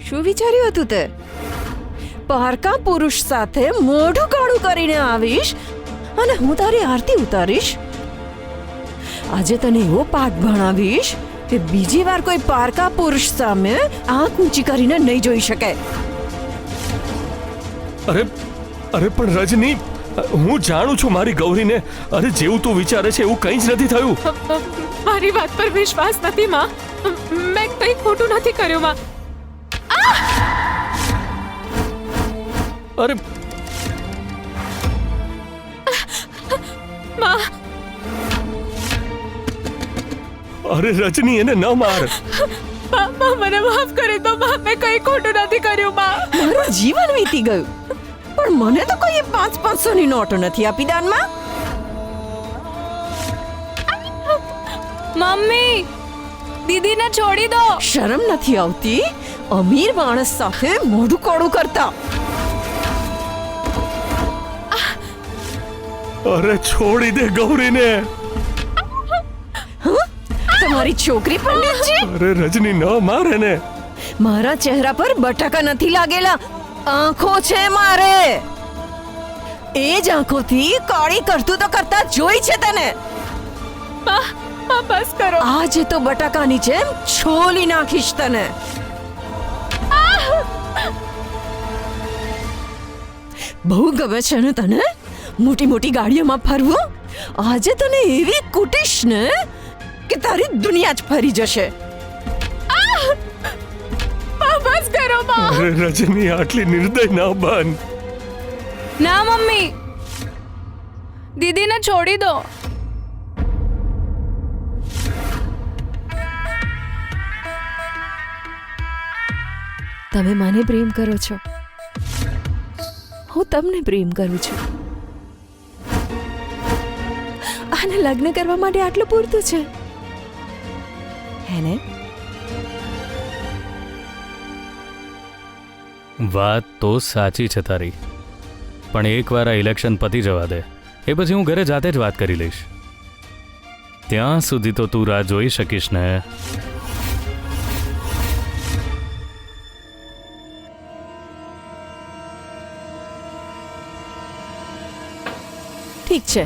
શું વિચાર્યું હતું તે? પારકા પુરુષ સાથે મોઢું કાળું કરીને આવીશ અને હું તારી આરતી ઉતારીશ? આજે તને એવો પાઠ ભણાવીશ કે બીજી વાર કોઈ પારકા પુરુષ સામે આંખ ઊંચી કરીને નહીં જોઈ શકે. અરે અરે પણ રજની, હું જાણું છું મારી ગૌરીને. અરે જેવું તું વિચારે છે એવું કંઈ જ નથી થયું. મારી વાત પર વિશ્વાસ નથી માં. મેં કંઈ ખોટું નથી કર્યું માં. અરે માં, અરે રજની, એને ન માર. મને માફ કરી દો માં. મેં કંઈ ખોટું નથી કર્યું માં. મારું જીવન વીતી ગયું પણ મને તો કોઈ 500 ની નોટો નથી આપી દાનમાં. મમ્મી, દીદીને છોડી દો. શરમ નથી આવતી અમીર માણસ સાથે મોઢું કોડું કરતા? અરે છોડી દે ગૌરીને. તમારી છોકરી પંડિત છે. અરે રજની, ન માર એને. મારા ચહેરા પર બટાકા નથી લાગેલા, આંખો છે મારે. એ જ આંખોથી કાળી કરતું તો કરતા જોઈ છે તને. માં, બસ કરો. આજે તો બટાકાની જેમ છોલી નાખીશ તને. બહુ ગમે છે ને તને મોટી મોટી ગાડીઓમાં ફરવું? આજે તને એવી કૂટીશ ને કે તારી દુનિયા જ ફરી જશે. બસ કરો માં. અરે રજની, આટલી નિર્દય ના બન. ના મમ્મી, દીદીને છોડી દો. તમે મને પ્રેમ કરો છો, હું તમને પ્રેમ કરું છું. આને લગ્ન કરવા માટે આટલું પૂરતું છે હે ને? વાત તો સાચી છે તારી, પણ એકવાર આ ઇલેક્શન પતી જવા દે, એ પછી હું ઘરે જાતે જ વાત કરી લઈશ. ત્યાં સુધી તો તું રાહ જોઈ શકીશ ને. ઠીક છે,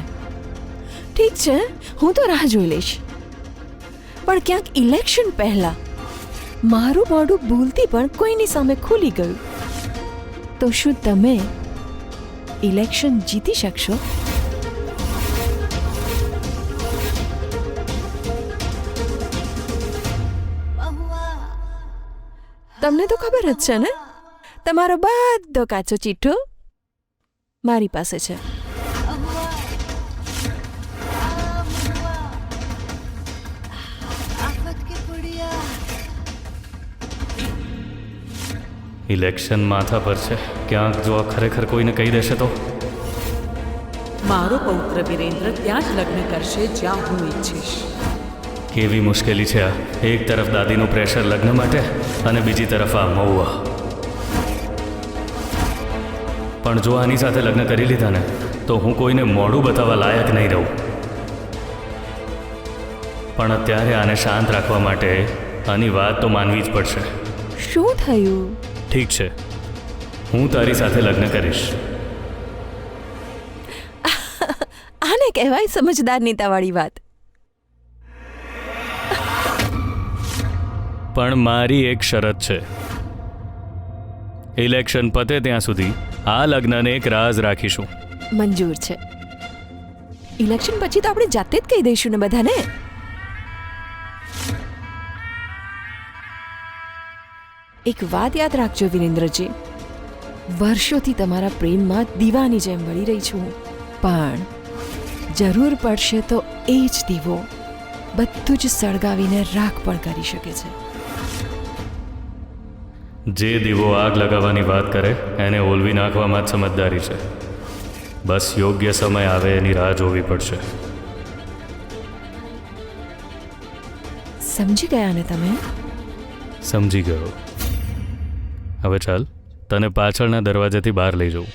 ઠીક છે, હું તો રાહ જોઈ લઈશ. પણ ક્યાંક ઇલેક્શન પહેલા મારું મોઢું ભૂલથી પણ કોઈની સામે ખુલી ગયું તો શું તમે ઇલેક્શન જીતી શકશો? તમને તો ખબર જ છે ને, તમારો બધો કાચો ચીઠ્ઠો મારી પાસે છે. ઇલેક્શન માથા પર છે, ક્યાંક જો આ ખરેખર કોઈને કહી દેશે તો? મારો પૌત્ર વિરેન્દ્ર ત્યાં જ લગ્ન કરશે જ્યાં હું ઈચ્છીશ. કેવી મુશ્કેલી છે આ. એક તરફ દાદીનું પ્રેશર લગ્ન માટે અને બીજી તરફ આ મહુવા. પણ જો આની સાથે લગ્ન કરી લીધા ને તો હું કોઈને મોઢું બતાવવા લાયક નહીં રહું. પણ અત્યારે આને શાંત રાખવા માટે આની વાત તો માનવી જ પડશે. શું થયું? ઠીક છે, હું તારી સાથે લગ્ન કરીશ. આને કહેવાય સમજદાર નેતાવાળી વાત. પણ મારી એક શરત છે. ઇલેક્શન પતે ત્યાં સુધી આ લગ્નને એક રાજ રાખીશું. મંજૂર છે. ઇલેક્શન પછી તો આપણે જાતે જ કહી દઈશું ને બધાને. એક વાત યાદ રાખજો વિરેન્દ્રજી, વર્ષોથી તમારા પ્રેમમાં દીવાની જેમ વળી રહી છું, પણ જરૂર પડશે તો એ જ દીવો બધું જ સળગાવીને રાખ પણ કરી શકે છે. જે દીવો આગ લગાવવાની વાત કરે એને ઓલવી નાખવામાં જ સમજદારી છે. બસ યોગ્ય સમય આવે એની રાહ જોવી પડશે. સમજી ગયા ને તમે? સમજી ગયો. હવે ચાલ, તને પાછળના દરવાજાથી બહાર લઈ જાઉં.